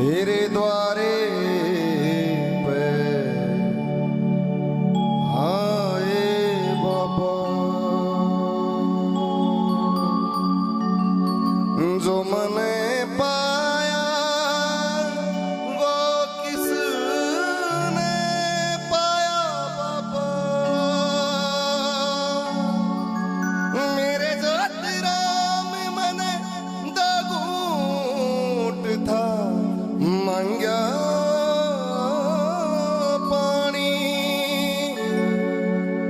तेरे द्वारे पे आए बाबा, जो मैंने पाया वो किसने पाया बाबा, मेरे जो तेरा में मैंने दागूट था मांगा पानी,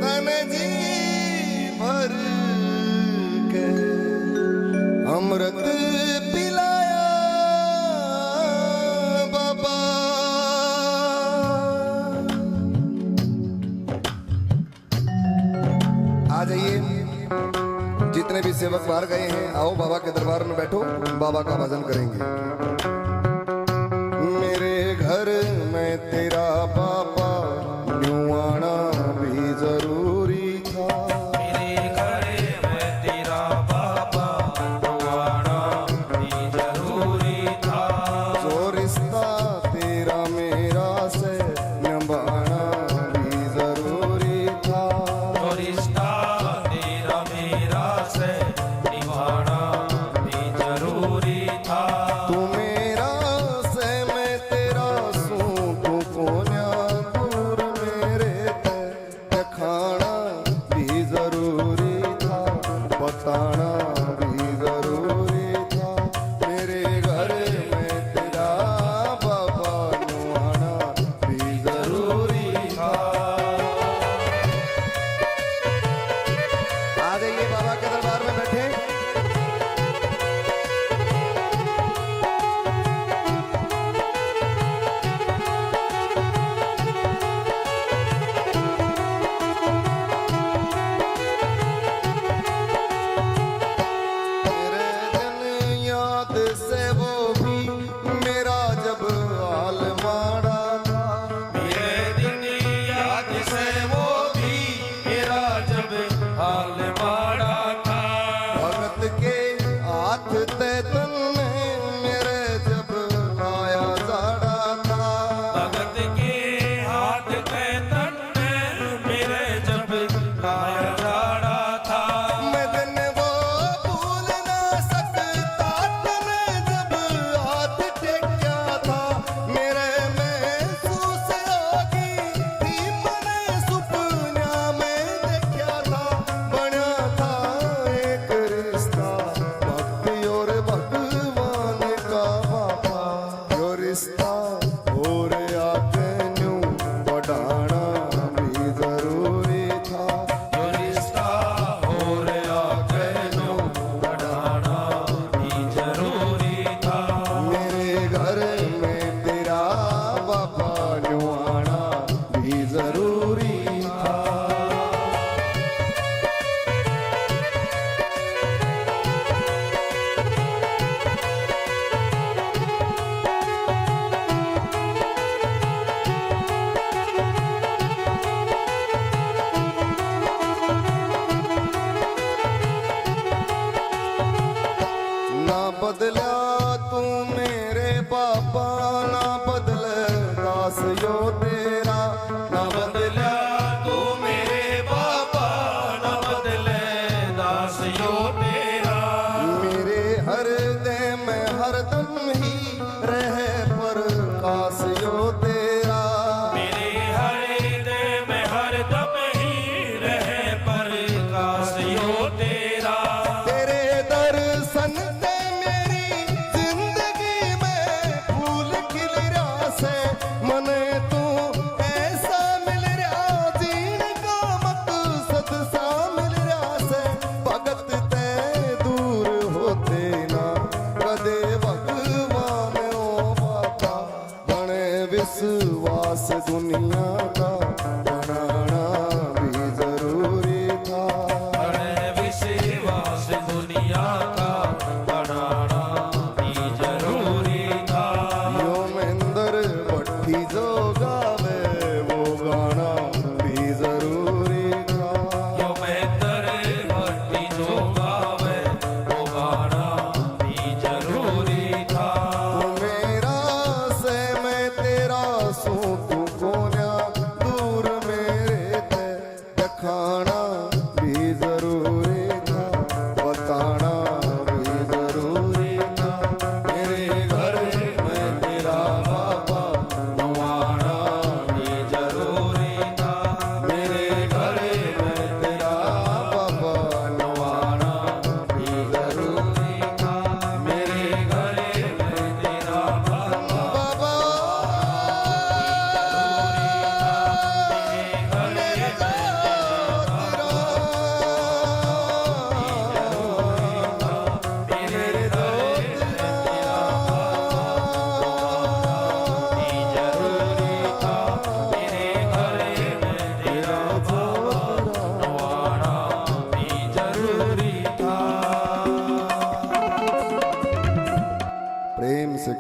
तने जी भर के अमृत पिलाया बाबा। आ जाइए, जितने भी सेवक बाहर गए हैं आओ बाबा के दरबार में बैठो, बाबा का भजन करेंगे। मेरे घर में तेरा बाबा यूं आना भी जरूरी था, मेरे घर में तेरा बाबा आना भी जरूरी था, जो रिश्ता तेरा मेरा से निभाना भी जरूरी था, तो रिश्ता तेरा मेरा से निभाना भी जरूरी था। तू मेरा से मैं तेरा सूं, तू कोन्या दूर मेरे ते खाना भी जरूरी था, बताना भी जरूरी था। मेरे घर में तेरा बाबा नुआना भी जरूरी था। आ जाइए बाबा के दरबार में बैठे। तेरे दिन याद से वो भी मेरा जब हाल माड़ा था, मेरे दिन याद से वो भी मेरा जब हाल माड़ा था, भगत के हाथ ते तन्ने मेरे जब आया जाड़ा था, भगत के हाथ के तन्ने मेरे जब आया जाड़ा था। मैं दिन वो भूल ना सकता तने जब हाथ टेक्या था, मेरे महसूस होगी थी मने सुपना में देखा था, बना था एक रिश्ता भक्ति और भगवान का बाबा, जो रिश्ता और आके न्यू बढ़ाना भी जरूरी था, जो रिश्ता हो रहा कहनो बढ़ाना भी जरूरी था। मेरे घर में तेरा बाबा नुआना भी जरूरी था। ना बदला तू मेरे बाबा, ना बदले दास यो तेरा, ना बदला तू मेरे बाबा न बदले दास यो तेरा, मेरे हृदय में हरदम ही रहे प्रकाश यो तेरा, मेरे हृदय में हरदम ही रहे प्रकाश यो तेरा, तेरे दर्शन से मेरी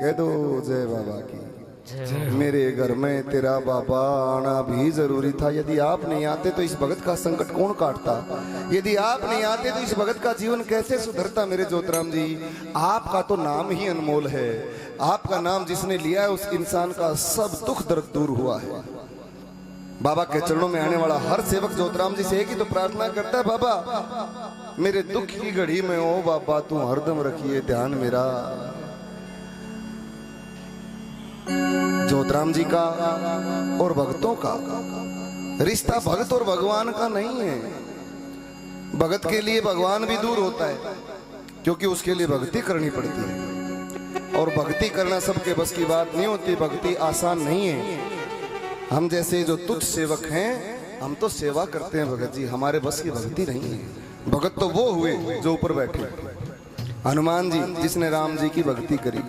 कह दो जय बाबा की। मेरे घर में तेरा बाबा आना भी जरूरी था। यदि आप नहीं आते तो इस भगत का संकट कौन काटता? यदि आप नहीं आते तो इस भगत का जीवन कैसे सुधरता? मेरे ज्योतिराम जी, आपका तो नाम ही अनमोल है। आपका नाम जिसने लिया है उस इंसान का सब दुख दर्द दूर हुआ है। बाबा के चरणों में आने वाला हर सेवक ज्योतिराम जी से एक ही तो प्रार्थना करता है, बाबा मेरे दुख की घड़ी में ओ बाबा तू हरदम रखिए ध्यान मेरा। ज्योतिराम जी का और भक्तों का रिश्ता भगत और भगवान का नहीं है। भगत के लिए भगवान भी दूर होता है क्योंकि उसके लिए भक्ति करनी पड़ती है, और भक्ति करना सबके बस की बात नहीं होती। भक्ति आसान नहीं है। हम जैसे जो तुच्छ सेवक हैं हम तो सेवा करते हैं भगत जी, हमारे बस की भक्ति नहीं है। भगत तो वो हुए जो ऊपर बैठे, हनुमान जी जिसने राम जी की भक्ति करी।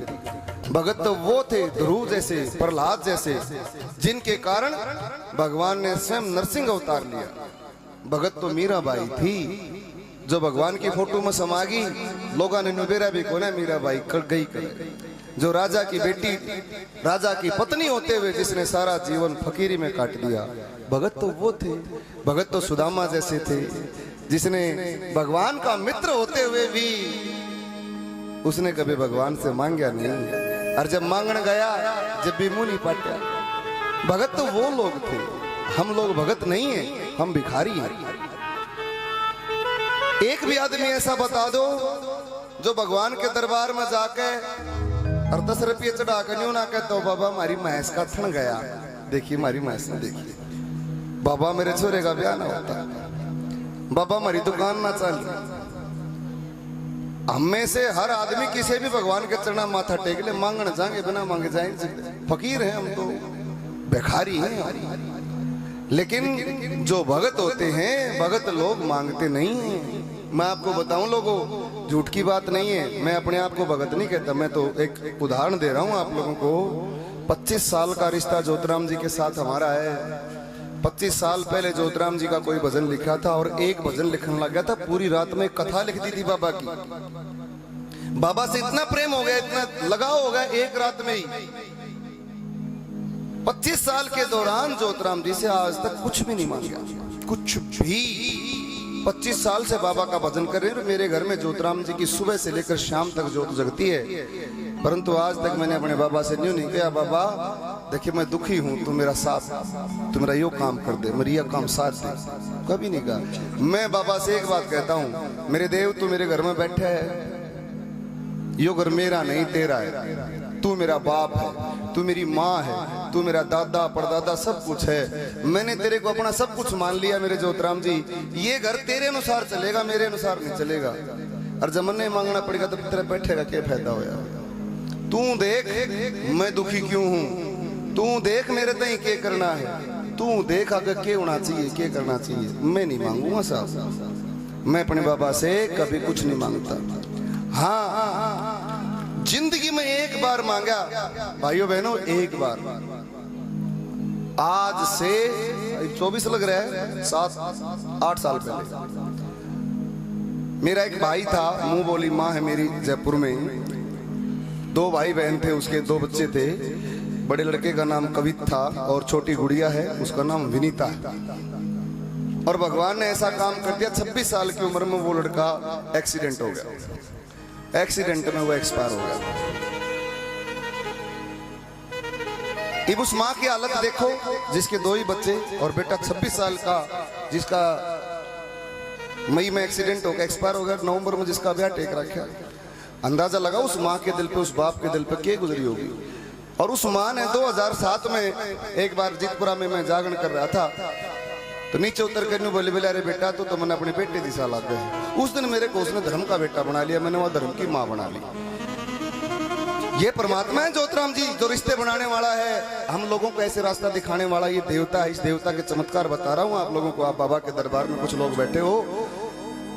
भगत तो वो थे ध्रुव जैसे, प्रहलाद जैसे, जिनके कारण भगवान ने स्वयं नरसिंह अवतार लिया। भगत तो मीराबाई थी जो भगवान की फोटो में समा गई। लोगों ने नुबेरा भी कोना मीराबाई कर गई कर। जो राजा की बेटी, राजा की पत्नी होते हुए जिसने सारा जीवन फकीरी में काट दिया। भगत तो वो थे। भगत तो सुदामा जैसे थे जिसने भगवान का मित्र होते हुए भी उसने कभी भगवान से मांगा नहीं, और जब मांगने गया जब भी मुंह नहीं पाटा। भगत तो वो लोग थे। हम लोग भगत नहीं है, हम भिखारी हैं। एक भी आदमी ऐसा बता दो जो भगवान के दरबार में जाके और 10 रुपये चढ़ा कर न्यू ना कहता हो बाबा हमारी भैंस का थन गया, देखिए हमारी भैंस ने देखिए, बाबा मेरे छोरे का ब्याह ना होता, बाबा हमारी दुकान ना चल। हमें से हर आदमी किसी भी भगवान के चरणा माथा टेक ले, मांगने जाएंगे बिना मांगे जाएंगे। फकीर हैं हम तो, भिखारी हैं। लेकिन जो भगत होते हैं, भगत लोग मांगते नहीं हैं। मैं आपको बताऊं लोगों, झूठ की बात नहीं है, मैं अपने आप को भगत नहीं कहता। मैं तो एक उदाहरण दे रहा हूं आप लोगों को। 25 साल का रिश्ता ज्योतिराम जी के साथ हमारा है। 25 साल पहले ज्योतिराम जी का कोई भजन लिखा था और एक भजन लिखने लग गया था। पूरी रात में कथा लिख दी थी बाबा की। बाबा से इतना प्रेम हो गया, इतना लगाव हो गया एक रात में ही। 25 साल के दौरान ज्योतिराम जी से आज तक कुछ भी नहीं मांगा, कुछ भी। 25 साल से बाबा का भजन कर रहे हैं। मेरे घर में ज्योतिराम जी की सुबह से लेकर शाम तक ज्योत जगती है, परंतु आज तक मैंने अपने बाबा से न्यू नहीं किया, बाबा देखिए मैं दुखी हूं, तू मेरा साथ, तू मेरा यो काम कर दे, मेरी यह काम साथ दे। कभी नहीं कहा। मैं बाबा से एक बात कहता हूं, मेरे देव तू मेरे घर में बैठा है, यो घर मेरा नहीं तेरा है। तू मेरा बाप है, तू मेरी माँ है, तू मेरा दादा परदादा सब कुछ है। मैंने तेरे को अपना सब कुछ मान लिया मेरे ज्योतिराम जी। ये घर तेरे अनुसार चलेगा, मेरे अनुसार नहीं चलेगा। और जब मन नहीं मांगना पड़ेगा तो तेरा बैठेगा क्या फायदा होया। तू देख मैं दुखी क्यों हूं, तू देख मेरे तई क्या करना है, तू देख आगे क्या होना चाहिए, क्या करना चाहिए। मैं नहीं मांगूंगा साहब, मैं अपने बाबा से कभी कुछ नहीं मांगता। हाँ, जिंदगी में एक बार मांगा भाइयों बहनों, एक बार। आज से 24 लग रहा है, 7-8 साल पहले मेरा एक भाई था, मुंह बोली माँ है मेरी जयपुर में। 2 भाई बहन थे, उसके 2 बच्चे थे। बड़े लड़के का नाम कवित था और छोटी गुड़िया है, उसका नाम विनीता है। और भगवान ने ऐसा काम कर दिया, 26 साल की उम्र में वो लड़का एक्सीडेंट हो गया। एक्सीडेंट में वो एक्सपायर हो गया। अब उस माँ की हालत देखो, जिसके 2 ही बच्चे और बेटा 26 साल का, जिसका मई में एक्सीडेंट होकर एक्सपायर हो गया, नवंबर में जिसका ब्याह टेक रखा। अंदाजा लगा उस माँ के दिल पे, उस बाप के दिल पे क्या गुजरी होगी। और उस माँ ने 2007 में एक बार जीतपुरा में मैं जागरण कर रहा था, तो नीचे उतर कर बोले बोले अरे बेटा तो मैंने अपने बेटे दिशा ला गए। उस दिन मेरे को उसने धर्म का बेटा बना लिया, मैंने वह धर्म की माँ बना ली। ये परमात्मा है ज्योतिराम जी, जो रिश्ते बनाने वाला है, हम लोगों को ऐसे रास्ता दिखाने वाला ये देवता है। इस देवता के चमत्कार बता रहा हूँ आप लोगों को। आप बाबा के दरबार में कुछ लोग बैठे हो,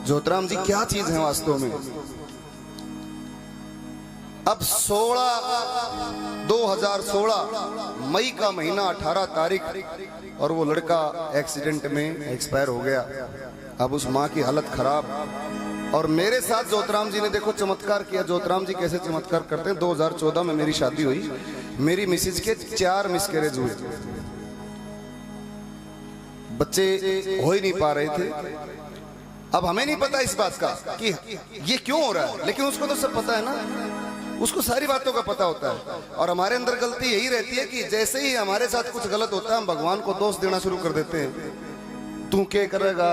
ज्योतिराम जी क्या चीज है वास्तव में। अब 2016 मई का महीना 18 तारीख, और वो लड़का एक्सीडेंट में एक्सपायर हो गया। अब उस माँ की हालत खराब। और मेरे साथ ज्योतिराम जी ने देखो चमत्कार किया। ज्योतिराम जी कैसे चमत्कार करते हैं। 2014 में मेरी शादी हुई, मेरी मिसेज के 4 मिसकैरेज हुए, बच्चे हो ही नहीं पा रहे थे। अब हमें नहीं पता इस बात का कि ये क्यों हो रहा है, लेकिन उसको तो सब पता है ना, उसको सारी बातों का पता होता है। और हमारे अंदर गलती यही रहती है कि जैसे ही हमारे साथ कुछ गलत होता है हम भगवान को दोष देना शुरू कर देते हैं। तू क्या करेगा,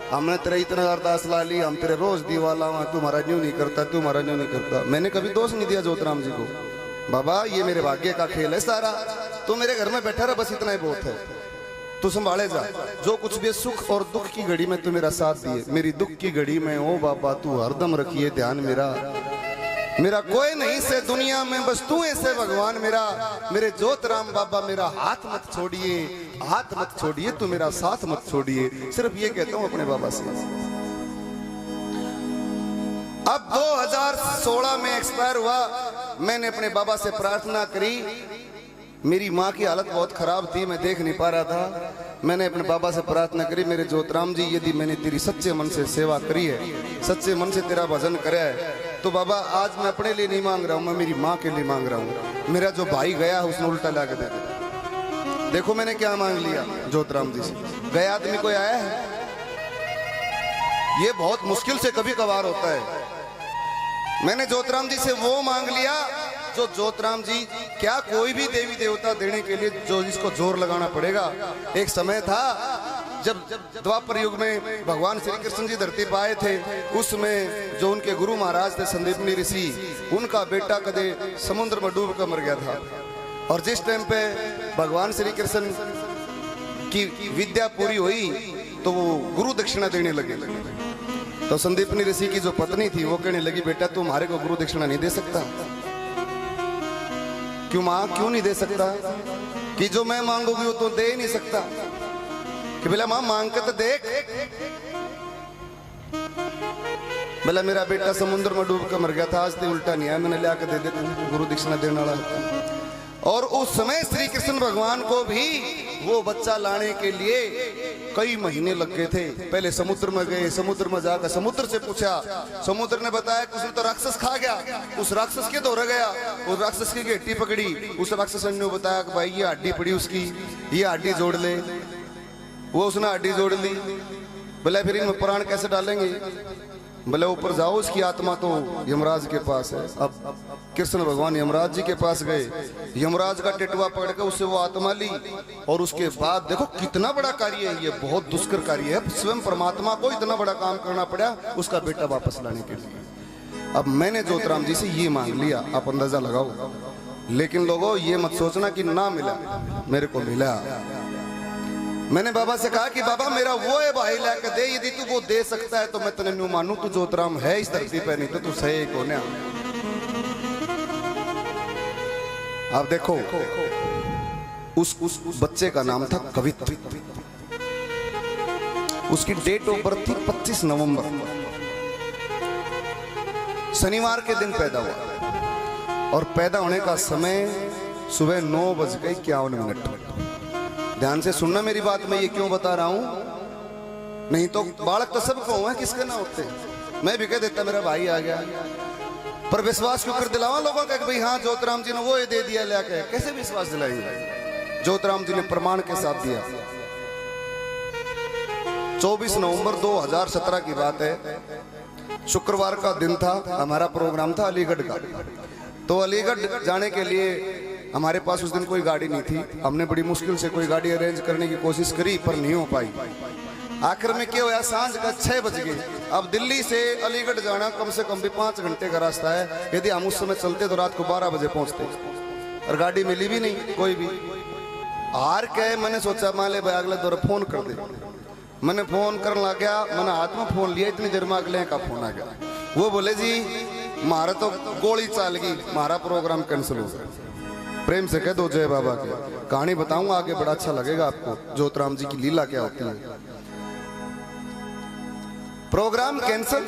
हमने तेरा इतना अरदास ला ली, हम तेरे रोज दीवाला हुआ, तू महाराज न्यू नहीं करता, तू महाराज न्यू नहीं करता। मैंने कभी दोष नहीं दिया ज्योतिराम जी को, बाबा ये मेरे भाग्य का खेल है सारा, तू मेरे घर में बैठा रहा, बस इतना ही बहुत है, तू संभाले जा। जो कुछ भी सुख और दुख की घड़ी में तू मेरा साथ दिए, मेरी दुख की घड़ी में ओ बाबा तू हरदम रखिए ध्यान मेरा, मेरा कोई नहीं से दुनिया में बस तू ऐसे भगवान मेरा, मेरे ज्योतिराम बाबा मेरा हाथ मत छोड़िए, हाथ मत छोड़िए, तू मेरा साथ मत छोड़िए। सिर्फ ये कहता हूं अपने बाबा से। अब 2016 में एक्सपायर हुआ, मैंने अपने बाबा से प्रार्थना करी। मेरी माँ की हालत बहुत खराब थी, मैं देख नहीं पा रहा था। मैंने अपने बाबा से प्रार्थना करी, मेरे ज्योतिराम जी यदि मैंने तेरी सच्चे मन से सेवा करी है, सच्चे मन से तेरा भजन करा है, तो बाबा आज मैं अपने लिए नहीं मांग रहा हूं, मैं मेरी माँ के लिए मांग रहा हूं। मेरा जो भाई गया है उसने उल्टा ला के दे दिया। देखो मैंने क्या मांग लिया ज्योतिराम जी से। गया आदमी कोई आया है, ये बहुत मुश्किल से कभी कभार होता है। मैंने ज्योतिराम जी से वो मांग लिया जो ज्योतिराम जी, क्या कोई भी देवी देवता देने के लिए जो जिसको जोर लगाना पड़ेगा। एक समय था जब द्वापर युग में भगवान श्री कृष्ण जी धरती पर आए थे, उसमें जो उनके गुरु महाराज थे संदीपनी ऋषि, उनका बेटा कदे समुद्र में डूब कर मर गया था। और जिस टाइम पे भगवान श्री कृष्ण की विद्या पूरी हुई तो वो गुरु दक्षिणा देने लगे। तो संदीपनी ऋषि की जो पत्नी थी वो कहने लगी, बेटा तू हमारे को गुरु दक्षिणा नहीं दे सकता। क्यों माँ, क्यों नहीं दे सकता? कि जो मैं मांगूंगी वो तो दे ही नहीं सकता। कि बोला माँ मांग के तो देख। बोला मेरा बेटा समुद्र में डूब कर मर गया था, आज तो उल्टा नहीं आया, मैंने लिया के दे देता गुरु दक्षिणा देने वाला। और उस समय श्री कृष्ण भगवान को भी वो बच्चा लाने के लिए कई महीने लग गए थे। पहले समुद्र में गए, समुद्र में जाकर समुद्र से पूछा, समुद्र ने बताया कि उसने तो राक्षस खा गया। उस राक्षस के दौरे गया, उस राक्षस की हड्डी पकड़ी, उस राक्षस ने बताया कि भाई ये हड्डी पड़ी उसकी, ये हड्डी जोड़ ले। वो उसने हड्डी जोड़ ली। बोले फिर इनमें प्राण कैसे डालेंगे? बोले ऊपर जाओ, उसकी आत्मा तो यमराज के पास है। अब कृष्ण भगवान यमराज जी के पास गए, यमराज का टिटवा पकड़ कर उससे वो आत्मा ली। और उसके बाद देखो कितना बड़ा कार्य है ये, बहुत दुष्कर कार्य है। स्वयं परमात्मा को इतना बड़ा काम करना पड़ा उसका बेटा वापस लाने के लिए। अब मैंने ज्योतिराम जी से ये मांग लिया, आप अंदाजा लगाओ। लेकिन लोगों ये मत सोचना कि ना मिला, मेरे को मिला। मैंने बाबा से कहा कि बाबा मेरा वो है भाई लाके दे, यदि तू वो दे सकता है तो मैं तेने न्यू मानू, तू ज्योतिराम है इस धरती पे, नहीं तो तू सही कौन है। आप देखो उस बच्चे का नाम था कवित्व। उसकी डेट ऑफ बर्थ थी 25 नवंबर, शनिवार के दिन पैदा हुआ। और पैदा होने का समय सुबह 9:51। ध्यान से सुनना मेरी बात, मैं ये क्यों बता रहा हूं, नहीं तो बालक तो सबको है, किसके ना होते। मैं भी कह देता मेरा भाई आ गया, पर विश्वास क्यों कर दिलावा लोगों का कि भाई हाँ ज्योतिराम जी ने वो ये दे दिया लेके, कैसे विश्वास दिलाएंगे? ज्योतिराम जी ने प्रमाण के साथ दिया। 24 नवंबर 2017 की बात है, शुक्रवार का दिन था, हमारा प्रोग्राम था अलीगढ़ का। तो अलीगढ़ जाने के लिए हमारे पास उस दिन कोई गाड़ी नहीं थी। हमने बड़ी मुश्किल से कोई गाड़ी अरेंज करने की कोशिश करी पर नहीं हो पाई। आखिर में क्या हुआ, सांझ का 6 बज गए। अब दिल्ली से अलीगढ़ जाना कम से कम भी 5 घंटे का रास्ता है। यदि हम उस समय चलते तो रात को 12 बजे पहुंचते, और गाड़ी मिली भी नहीं कोई भी। हार के मैंने सोचा मान ले भाई अगले दौर फोन कर दे। मैंने फोन करने लग गया, मैंने हाथ में फोन लिया, इतनी देर में अगले का फोन आ गया। वो बोले जी हमारा तो गोली चल गई, हमारा प्रोग्राम कैंसिल हो गया। प्रेम से कह दो जय बाबा की। कहानी बताऊंगा आगे, बड़ा अच्छा लगेगा आपको ज्योतिराम जी की लीला क्या होती है। प्रोग्राम कैंसिल,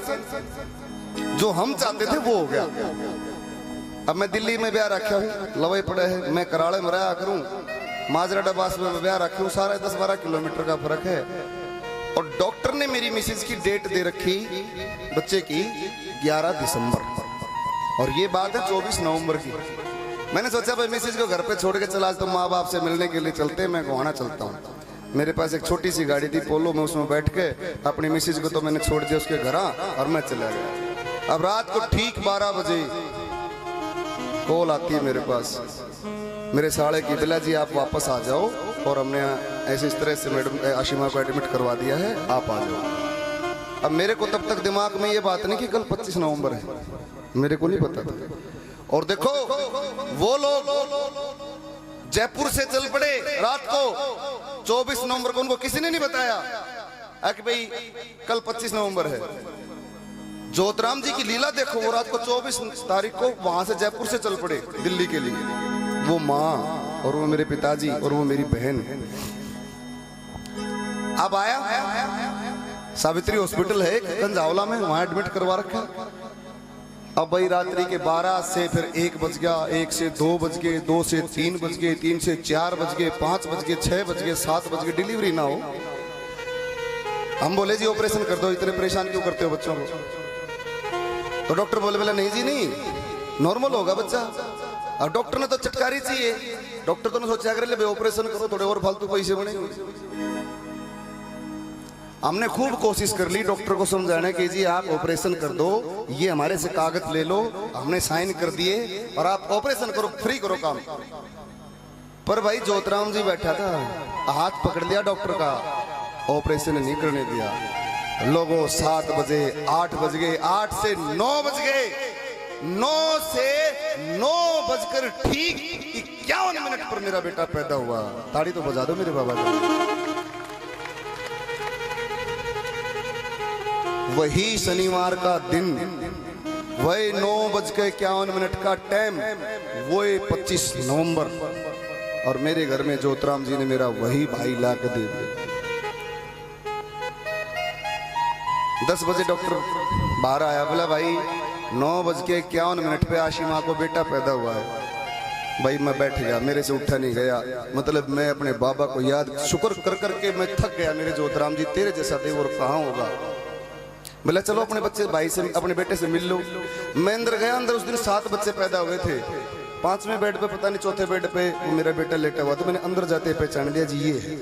जो हम चाहते थे वो हो गया। अब मैं दिल्ली में ब्याह रखा हूँ, लवे पड़े है, मैं कराड़े में रहा करूँ, माजरा डबास में ब्याह रखा हूँ, सारा 10-12 किलोमीटर का फर्क है। और डॉक्टर ने मेरी मिसेज की डेट दे रखी बच्चे की 11 दिसंबर, और ये बात है 24 नवंबर की। मैंने सोचा भाई मिसेज को घर पे छोड़ के चला, आज तो माँ बाप से मिलने के लिए चलते हैं, मैं गोहाना चलता हूँ। मेरे पास एक छोटी सी गाड़ी थी पोलो में, उसमें बैठ के अपनी मिसेज को तो मैंने छोड़ दिया उसके घर और मैं चला गया। अब रात को ठीक 12 बजे कॉल आती है मेरे पास, मेरे साले की, बिला जी आप वापस आ जाओ, और हमने ऐसे इस तरह से मैडम आशिमा को एडमिट करवा दिया है, आप आ जाओ। अब मेरे को तब तक दिमाग में ये बात नहीं कि कल 25 नवंबर है, मेरे को नहीं पता था। और देखो वो लोग जयपुर से चल पड़े रात को 24 नवंबर को, उनको किसी ने नहीं बताया कि भाई कल 25 नवंबर है। ज्योतराम जी की लीला देखो, वो रात को 24 तारीख को वहां से जयपुर से चल पड़े दिल्ली के लिए, वो माँ और वो मेरे पिताजी और वो मेरी बहन। अब आया सावित्री हॉस्पिटल है गंजावला में, वहां एडमिट करवा रखा। अब भाई रात्रि के 12 से फिर 1 बज गया, 1 से 2 बज गए, 2 से 3 बज गए, 3 से 4 बज गए, 5 बज गए, 6 बज गए, 7 बज गए, डिलीवरी ना हो। हम बोले जी ऑपरेशन कर दो, इतने परेशान क्यों करते हो बच्चों को? तो डॉक्टर बोले नहीं जी नहीं, नॉर्मल होगा बच्चा। अब डॉक्टर ने तो चटकारी चाहिए, डॉक्टर तो ने सोचा कर ऑपरेशन करो, थोड़े और फालतू पैसे बनेंगे। हमने खूब कोशिश कर ली डॉक्टर को समझाने की, जी आप ऑपरेशन कर दो, ये हमारे से कागज ले लो, हमने साइन कर दिए और आप ऑपरेशन करो, फ्री करो काम। पर भाई ज्योतराम जी बैठा था, हाथ पकड़ लिया डॉक्टर का, ऑपरेशन नहीं करने दिया। लोगों 7 बजे, 8 बज गए, 8 से 9 बज गए, 9 से 9 बजकर ठीक 51 मिनट पर मेरा बेटा पैदा हुआ। ताड़ी तो बजा दो मेरे बाबा जी। वही शनिवार का दिन, वही 9:51 का टाइम, वही 25 नवंबर, और मेरे घर में ज्योतराम जी ने मेरा वही भाई ला के दे दिया। 10 बजे डॉक्टर बाहर आया, बोला भाई 9:51 पे आशिमा को बेटा पैदा हुआ है। भाई मैं बैठ गया, मेरे से उठा नहीं गया, मतलब मैं अपने बाबा को याद शुक्र कर करके मैं थक गया। मेरे ज्योतराम जी तेरे जैसा देवर कहाँ होगा। बोला चलो अपने बच्चे भाई से, अपने बेटे से मिल लो। मैं अंदर गया, अंदर उस दिन 7 बच्चे पैदा हुए थे। 5वें बेड पे पता नहीं, चौथे बेड पे वो मेरा बेटा लेटा हुआ, तो मैंने अंदर जाते पहचान लिया जी ये है।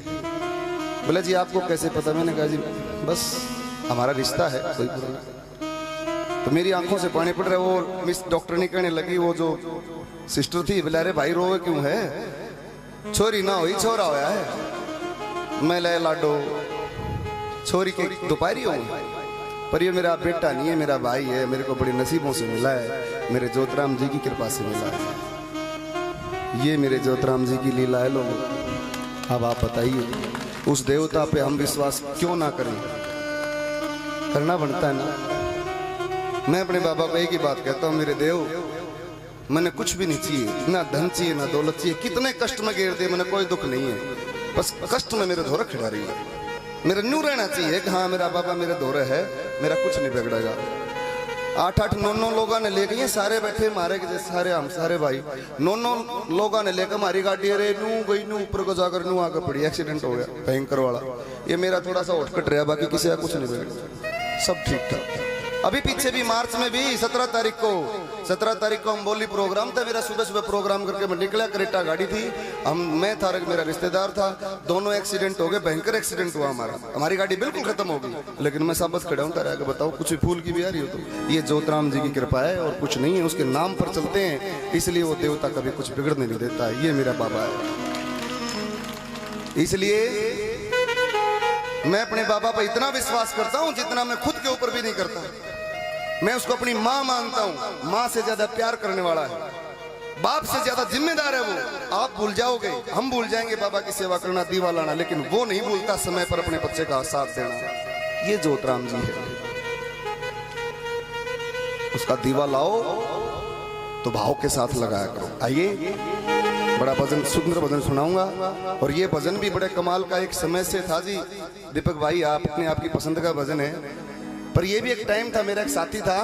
बोला जी आपको कैसे पता? मैंने कहा जी बस हमारा रिश्ता है कोई। तो मेरी आंखों से पानी पड़ रहा है। वो मिस डॉक्टर ने कहने लगी, वो जो सिस्टर थी, बोला अरे भाई रोवे क्यों है, छोरी ना हुई छोरा होया है। मैं ले लाडो छोरी के दोपहरी हो, पर ये मेरा बेटा नहीं है, मेरा भाई है, मेरे को बड़ी नसीबों से मिला है, मेरे ज्योतराम जी की कृपा से मिला है। ये मेरे ज्योतराम जी की लीला है लोगों। अब आप बताइए उस देवता पे हम विश्वास क्यों ना करें? करना बनता है ना। मैं अपने बाबा को एक ही बात कहता हूँ, मेरे देव मैंने कुछ भी नहीं चाहिए, ना धन चाहिए ना दौलत चाहिए, कितने कष्ट में घेर दे मैंने कोई दुख नहीं है, बस कष्ट में मेरे धोरे खिला रही है। मेरा न्यू रहना चाहिए कि हाँ मेरा बाबा मेरे धोरे है, मेरा कुछ नहीं बिगड़ेगा। 8-8 9 लोगों ने लेके, ये सारे बैठे मारे के सारे, हम सारे भाई 9 लोगों ने लेकर हमारी गाड़ी, अरे नू गई नू ऊपर को जाकर नू आकर पड़ी, एक्सीडेंट हो गया भयंकर वाला। ये मेरा थोड़ा सा उठकट रहा, बाकी किसी का कुछ नहीं बिगड़ा, सब ठीक ठाक। अभी पीछे भी मार्च में भी 17 तारीख को हम बोली प्रोग्राम था मेरा, सुबह सुबह प्रोग्राम करके मैं निकला, करेटा गाड़ी थी, मैं था, मेरा रिश्तेदार था, दोनों एक्सीडेंट हो गए, भयंकर एक्सीडेंट हुआ हमारा, हमारी गाड़ी बिल्कुल खत्म हो गई। लेकिन मैं साबत खड़ा हूँ, तारा के बताओ कुछ फूल की भी आ रही हो तो ये ज्योतराम जी की कृपा है और कुछ नहीं है, उसके नाम पर चलते हैं, इसलिए वो देवता कभी कुछ बिगड़ने नहीं देता है। ये मेरा बाबा है, इसलिए मैं अपने बाबा पर इतना विश्वास करता हूं जितना मैं खुद के ऊपर भी नहीं करता। मैं उसको अपनी माँ मानता हूं, माँ से ज्यादा प्यार करने वाला है, बाप से ज्यादा जिम्मेदार है वो। आप भूल जाओगे, हम भूल जाएंगे बाबा की सेवा करना, दीवा लाना, लेकिन वो नहीं भूलता समय पर अपने बच्चे का साथ देना। ये ज्योतराम जी है, उसका दीवा लाओ तो भाव के साथ लगाया करो। आइए बड़ा भजन, सुंदर भजन सुनाऊंगा, और ये भजन भी बड़े कमाल का एक समय से था जी दीपक भाई, आप अपने आपकी पसंद का भजन है, पर ये भी एक टाइम था, मेरा एक साथी था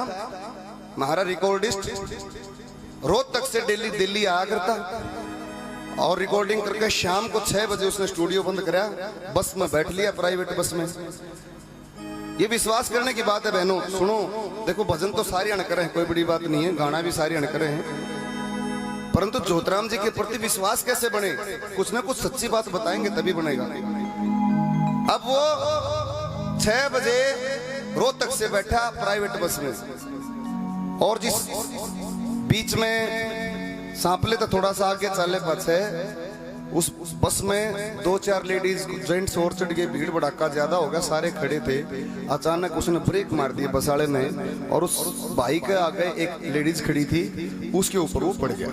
महारा रिकॉर्डिस्ट, रोहतक से डेली दिल्ली आया करता और रिकॉर्डिंग करके शाम को 6 बजे उसने स्टूडियो बंद कराया, बस में बैठ लिया, प्राइवेट बस में, ये विश्वास करने की बात है बहनों। सुनो, देखो भजन तो सारे अण करे हैं, कोई बड़ी बात नहीं है, गाना भी सारे अण करे हैं, परंतु ज्योतिराम जी के प्रति विश्वास कैसे बने, कुछ ना कुछ सच्ची बात बताएंगे तभी बनेगा। अब वो 6 बजे रोहतक से बैठा प्राइवेट बस में, और जिस बीच में सांपले तो थोड़ा सा आगे चले बस है, उस बस में 2-4 लेडीज जेंट्स और चढ़ गए, भीड़ भड़ाका ज्यादा हो गया, सारे खड़े थे। अचानक उसने ब्रेक मार दिया बस वाले ने, और उस भाई के आगे एक लेडीज खड़ी थी, उसके ऊपर वो पड़ गया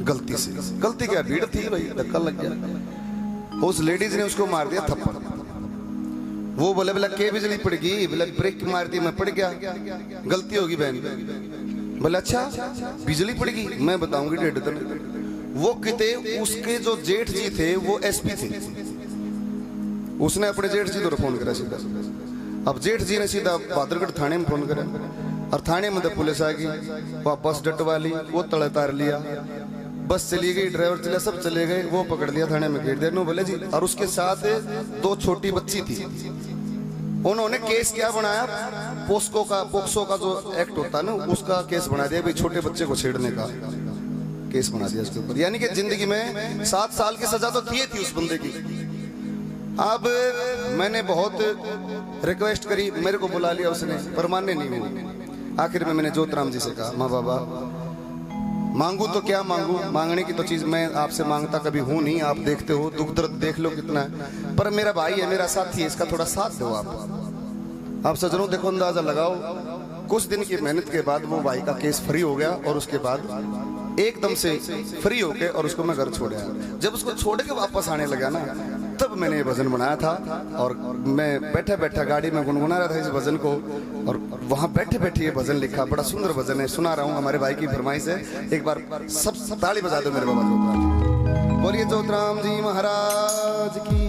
गलती से। गलती क्या, भीड़ थी भाई, धक्का लग गया। उस लेडीज ने उसको मार दिया थप्पड़। वो बोले बोला के बिजली पड़ गई, बोले ब्रेक मार दी मैं पड़ गया, गलती होगी बहन। बोले अच्छा बिजली पड़ गई, मैं बताऊंगी 1.5 दिन। वो किते उसके जो जेठ जी थे वो एसपी थे, उसने अपने जेठ जी को फोन करा सीधा। अब जेठ जी ने सीधा बहादुरगढ़ थाने में फोन करा, और थाने में तो पुलिस आ गई, वापस डटवा ली, वो तले तार लिया, बस चली गई, ड्राइवर चले, सब चले गए, वो पकड़ लिया, थाने में घेर दिया। नो बोले जी, और उसके साथ 2 छोटी बच्ची थी। उन्होंने केस क्या बनाया, पोस्को का जो एक्ट होता है ना, उसका केस बना दिया, भाई छोटे बच्चे को छेड़ने का केस बना दिया उसके ऊपर। यानी कि जिंदगी में 7 साल की सजा तो थी उस बंदे की। अब मैंने बहुत रिक्वेस्ट करी, मेरे को बुला लिया उसने, पर मानने नहीं हुआ। आखिर में मैंने ज्योतिराम जी से कहा, माँ बाबा मांगू तो क्या मांगू, मांगने की तो चीज मैं आपसे मांगता कभी हूं नहीं, आप देखते हो दुख दर्द देख लो कितना है, पर मेरा भाई है, मेरा साथी है, इसका थोड़ा साथ दो आप सज्जनों। देखो अंदाजा लगाओ, कुछ दिन की मेहनत के बाद वो भाई का केस फ्री हो गया, और उसके बाद एकदम से फ्री होके और उसको मैं घर छोड़ आया। जब उसको छोड़ के वापस आने लगा ना, तब मैंने ये भजन बनाया था, और मैं बैठा बैठा गाड़ी में गुनगुना रहा था इस भजन को, और वहां बैठे बैठे ये भजन लिखा। बड़ा सुंदर भजन है, सुना रहा हूँ, हमारे भाई की फरमाइश है। एक बार सब ताली बजा दो मेरे बाबा ज्योतिराम। बोलिए ज्योतिराम जी महाराज की।